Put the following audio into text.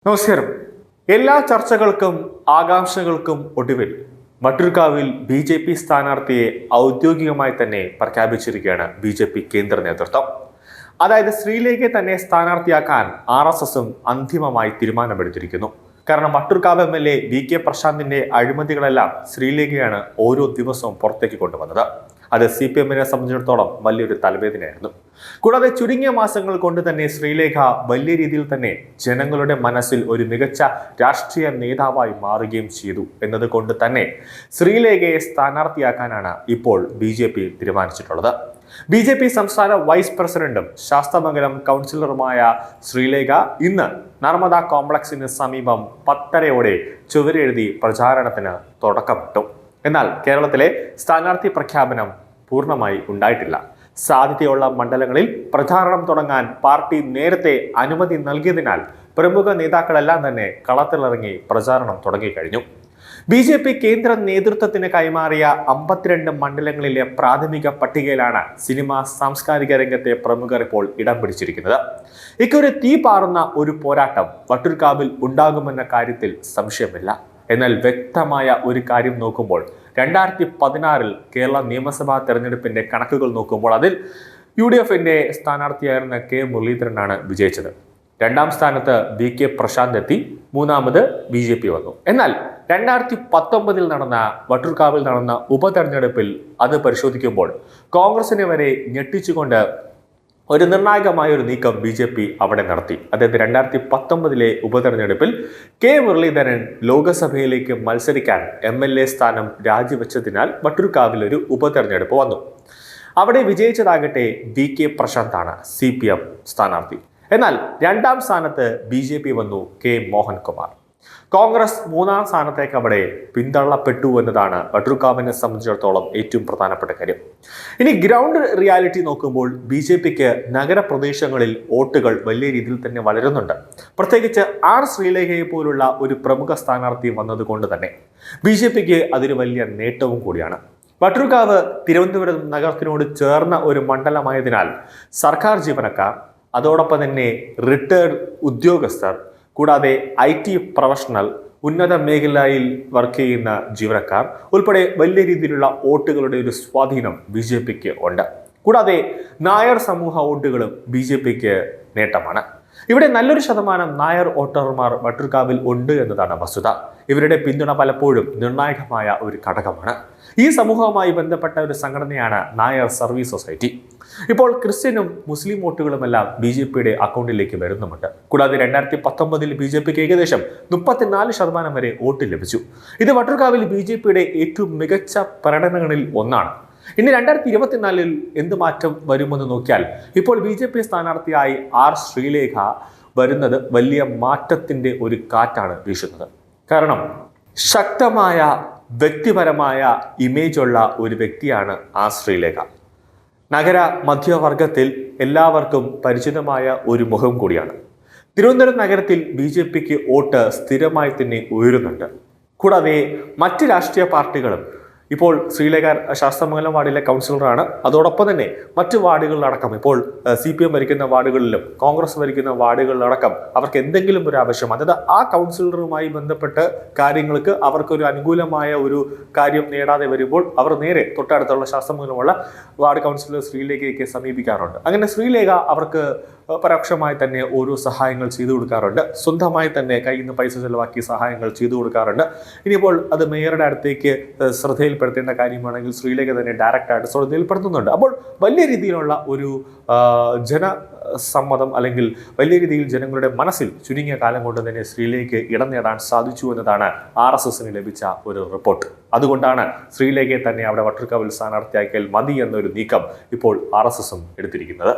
നമസ്കാരം. എല്ലാ ചർച്ചകൾക്കും ആകാംക്ഷകൾക്കും ഒടുവിൽ വട്ടിയൂർക്കാവിൽ ബി.ജെ.പി. സ്ഥാനാർത്ഥിയെ ഔദ്യോഗികമായി തന്നെ പ്രഖ്യാപിച്ചിരിക്കുകയാണ് ബി.ജെ.പി. കേന്ദ്ര നേതൃത്വം. അതായത് ശ്രീലേഖയെ തന്നെ സ്ഥാനാർത്ഥിയാക്കാൻ ആർ.എസ്.എസും അന്തിമമായി തീരുമാനമെടുത്തിരിക്കുന്നു. കാരണം വട്ടിയൂർക്കാവ് എം.എൽ.എ. വി.കെ. പ്രശാന്തിന്റെ അഴിമതികളെല്ലാം ശ്രീലേഖയാണ് ഓരോ ദിവസവും പുറത്തേക്ക് കൊണ്ടുവന്നത്. അത് CPM-നെ സംബന്ധിച്ചിടത്തോളം വലിയൊരു തലവേദനയായിരുന്നു. കൂടാതെ ചുരുങ്ങിയ മാസങ്ങൾ കൊണ്ട് തന്നെ ശ്രീലേഖ വലിയ രീതിയിൽ തന്നെ ജനങ്ങളുടെ മനസ്സിൽ ഒരു മികച്ച രാഷ്ട്രീയ നേതാവായി മാറുകയും ചെയ്തു എന്നതുകൊണ്ട് തന്നെ ശ്രീലേഖയെ സ്ഥാനാർത്ഥിയാക്കാനാണ് ഇപ്പോൾ ബി.ജെ.പി. തീരുമാനിച്ചിട്ടുള്ളത്. ബി.ജെ.പി. സംസ്ഥാന വൈസ് പ്രസിഡന്റും ശാസ്തമംഗലം കൗൺസിലറുമായ ശ്രീലേഖ ഇന്ന് നർമ്മദ കോംപ്ലക്സിന് സമീപം 10:30 ചുവരെഴുതി പ്രചാരണത്തിന് തുടക്കമിട്ടു. എന്നാൽ കേരളത്തിലെ സ്ഥാനാർത്ഥി പ്രഖ്യാപനം പൂർണ്ണമായി ഉണ്ടായിട്ടില്ല. സാധ്യതയുള്ള മണ്ഡലങ്ങളിൽ പ്രചാരണം തുടങ്ങാൻ പാർട്ടി നേരത്തെ അനുമതി നൽകിയതിനാൽ പ്രമുഖ നേതാക്കളെല്ലാം തന്നെ കളത്തിലിറങ്ങി പ്രചാരണം തുടങ്ങിക്കഴിഞ്ഞു. ബി.ജെ.പി. കേന്ദ്ര നേതൃത്വത്തിന് കൈമാറിയ 52 മണ്ഡലങ്ങളിലെ പ്രാഥമിക പട്ടികയിലാണ് സിനിമ സാംസ്കാരിക രംഗത്തെ പ്രമുഖർ ഇപ്പോൾ ഇടം പിടിച്ചിരിക്കുന്നത്. ഇക്കൊരു തീ പാറുന്ന ഒരു പോരാട്ടം വട്ടിയൂർക്കാവിൽ ഉണ്ടാകുമെന്ന കാര്യത്തിൽ സംശയമില്ല. എന്നാൽ വ്യക്തമായ ഒരു കാര്യം നോക്കുമ്പോൾ 2016 കേരള നിയമസഭാ തെരഞ്ഞെടുപ്പിന്റെ കണക്കുകൾ നോക്കുമ്പോൾ അതിൽ UDF-ന്റെ സ്ഥാനാർത്ഥിയായിരുന്ന കെ മുരളീധരനാണ് വിജയിച്ചത്. 2ാം സ്ഥാനത്ത് വി.കെ. പ്രശാന്ത് എത്തി. 3ാമത് ബി.ജെ.പി. വന്നു. എന്നാൽ 2019 നടന്ന വട്ടിയൂർക്കാവിൽ നടന്ന ഉപതെരഞ്ഞെടുപ്പിൽ അത് പരിശോധിക്കുമ്പോൾ കോൺഗ്രസിനെ വരെ ഞെട്ടിച്ചുകൊണ്ട് ഒരു നിർണായകമായ ഒരു നീക്കം ബി.ജെ.പി. അവിടെ നടത്തി. അതായത് 2019 ഉപതെരഞ്ഞെടുപ്പിൽ കെ മുരളീധരൻ ലോക്സഭയിലേക്ക് മത്സരിക്കാൻ MLA സ്ഥാനം രാജിവെച്ചതിനാൽ വട്ടിയൂർക്കാവിൽ ഒരു ഉപതെരഞ്ഞെടുപ്പ് വന്നു. അവിടെ വിജയിച്ചതാകട്ടെ വി.കെ. പ്രശാന്താണ്, CPM സ്ഥാനാർത്ഥി. എന്നാൽ 2ാം സ്ഥാനത്ത് ബി.ജെ.പി. വന്നു കെ മോഹൻകുമാർ. കോൺഗ്രസ് 3ാം സ്ഥാനത്തേക്ക് അവിടെ പിന്തള്ളപ്പെട്ടു എന്നതാണ് വട്ടിയൂർക്കാവിനെ സംബന്ധിച്ചിടത്തോളം ഏറ്റവും പ്രധാനപ്പെട്ട കാര്യം. ഇനി ഗ്രൗണ്ട് റിയാലിറ്റി നോക്കുമ്പോൾ ബി.ജെ.പിക്ക് നഗരപ്രദേശങ്ങളിൽ വോട്ടുകൾ വലിയ രീതിയിൽ തന്നെ വളരുന്നുണ്ട്. പ്രത്യേകിച്ച് ആർ ശ്രീലേഖയെ പോലുള്ള ഒരു പ്രമുഖ സ്ഥാനാർത്ഥി വന്നതുകൊണ്ട് തന്നെ ബി.ജെ.പിക്ക് അതൊരു വലിയ നേട്ടവും കൂടിയാണ്. വട്ടിയൂർക്കാവ് തിരുവനന്തപുരം നഗരത്തിനോട് ചേർന്ന ഒരു മണ്ഡലമായതിനാൽ സർക്കാർ ജീവനക്കാർ, അതോടൊപ്പം തന്നെ റിട്ടയർഡ് ഉദ്യോഗസ്ഥർ, കൂടാതെ IT പ്രൊഫഷണൽ, ഉന്നത മേഖലയിൽ വർക്ക് ചെയ്യുന്ന ജീവനക്കാർ ഉൾപ്പെടെ വലിയ രീതിയിലുള്ള വോട്ടുകളുടെ ഒരു സ്വാധീനം ബി.ജെ.പിക്ക് ഉണ്ട്. കൂടാതെ നായർ സമൂഹ വോട്ടുകളും ബി.ജെ.പിക്ക് നേട്ടമാണ്. ഇവിടെ നല്ലൊരു ശതമാനം നായർ വോട്ടർമാർ വട്ടിയൂർക്കാവിൽ ഉണ്ട് എന്നതാണ് വസ്തുത. ഇവരുടെ പിന്തുണ പലപ്പോഴും നിർണായകമായ ഒരു ഘടകമാണ്. ഈ സമൂഹവുമായി ബന്ധപ്പെട്ട ഒരു സംഘടനയാണ് നായർ സർവീസ് സൊസൈറ്റി. ഇപ്പോൾ ക്രിസ്ത്യനും മുസ്ലിം വോട്ടുകളുമെല്ലാം ബി.ജെ.പിയുടെ അക്കൗണ്ടിലേക്ക് വരുന്നുമുണ്ട്. കൂടാതെ 2019 ബി.ജെ.പിക്ക് ഏകദേശം 34% വരെ വോട്ട് ലഭിച്ചു. ഇത് വട്ടിയൂർക്കാവിൽ ബി.ജെ.പിയുടെ ഏറ്റവും മികച്ച പ്രകടനങ്ങളിൽ ഒന്നാണ്. ഇനി 2024 എന്ത് മാറ്റം വരുമെന്ന് നോക്കിയാൽ ഇപ്പോൾ ബി.ജെ.പി. സ്ഥാനാർത്ഥിയായി ആർ ശ്രീലേഖ വരുന്നത് വലിയ മാറ്റത്തിന്റെ ഒരു കാറ്റാണ് വീശുന്നത്. കാരണം ശക്തമായ വ്യക്തിപരമായ ഇമേജുള്ള ഒരു വ്യക്തിയാണ് ആർ ശ്രീലേഖ. നഗര മധ്യവർഗത്തിൽ എല്ലാവർക്കും പരിചിതമായ ഒരു മുഖം കൂടിയാണ്. തിരുവനന്തപുരം നഗരത്തിൽ ബി.ജെ.പിക്ക് വോട്ട് സ്ഥിരമായി തന്നെ ഉയരുന്നുണ്ട്. കൂടാതെ മറ്റ് രാഷ്ട്രീയ പാർട്ടികളും ഇപ്പോൾ ശ്രീലേഖ ശാസ്തമംഗലം വാർഡിലെ കൗൺസിലറാണ്. അതോടൊപ്പം തന്നെ മറ്റ് വാർഡുകളിലടക്കം ഇപ്പോൾ CPM ഭരിക്കുന്ന വാർഡുകളിലും കോൺഗ്രസ് ഭരിക്കുന്ന വാർഡുകളിലടക്കം അവർക്ക് എന്തെങ്കിലും ഒരു ആവശ്യം, അതായത് ആ കൗൺസിലറുമായി ബന്ധപ്പെട്ട് കാര്യങ്ങൾക്ക് അവർക്കൊരു അനുകൂലമായ ഒരു കാര്യം നേടാതെ വരുമ്പോൾ അവർ നേരെ തൊട്ടടുത്തുള്ള ശാസ്തമംഗലമുള്ള വാർഡ് കൗൺസിലർ ശ്രീലേഖയ്ക്ക് സമീപിക്കാറുണ്ട്. അങ്ങനെ ശ്രീലേഖ അവർക്ക് പരോക്ഷമായി തന്നെ ഓരോ സഹായങ്ങൾ ചെയ്തു കൊടുക്കാറുണ്ട്. സ്വന്തമായി തന്നെ കയ്യിൽ നിന്ന് പൈസ ചെലവാക്കി സഹായങ്ങൾ ചെയ്തു കൊടുക്കാറുണ്ട്. ഇനിയിപ്പോൾ അത് മേയറുടെ അടുത്തേക്ക് ശ്രദ്ധയിൽപ്പെടുത്തേണ്ട കാര്യമാണെങ്കിൽ ശ്രീലേഖ തന്നെ ഡയറക്റ്റായിട്ട് ശ്രദ്ധയിൽപ്പെടുത്തുന്നുണ്ട്. അപ്പോൾ വലിയ രീതിയിലുള്ള ഒരു ജനസമ്മതം അല്ലെങ്കിൽ വലിയ രീതിയിൽ ജനങ്ങളുടെ മനസ്സിൽ ചുരുങ്ങിയ കാലം കൊണ്ട് തന്നെ ശ്രീലേഖയ്ക്ക് ഇടം നേടാൻ സാധിച്ചു എന്നതാണ് RSSന് ലഭിച്ച ഒരു റിപ്പോർട്ട്. അതുകൊണ്ടാണ് ശ്രീലേഖയെ തന്നെ അവിടെ വട്ടിയൂർക്കാവിൽ സ്ഥാനാർത്ഥിയാക്കിയാൽ മതി എന്നൊരു നീക്കം ഇപ്പോൾ RSSും എടുത്തിരിക്കുന്നത്.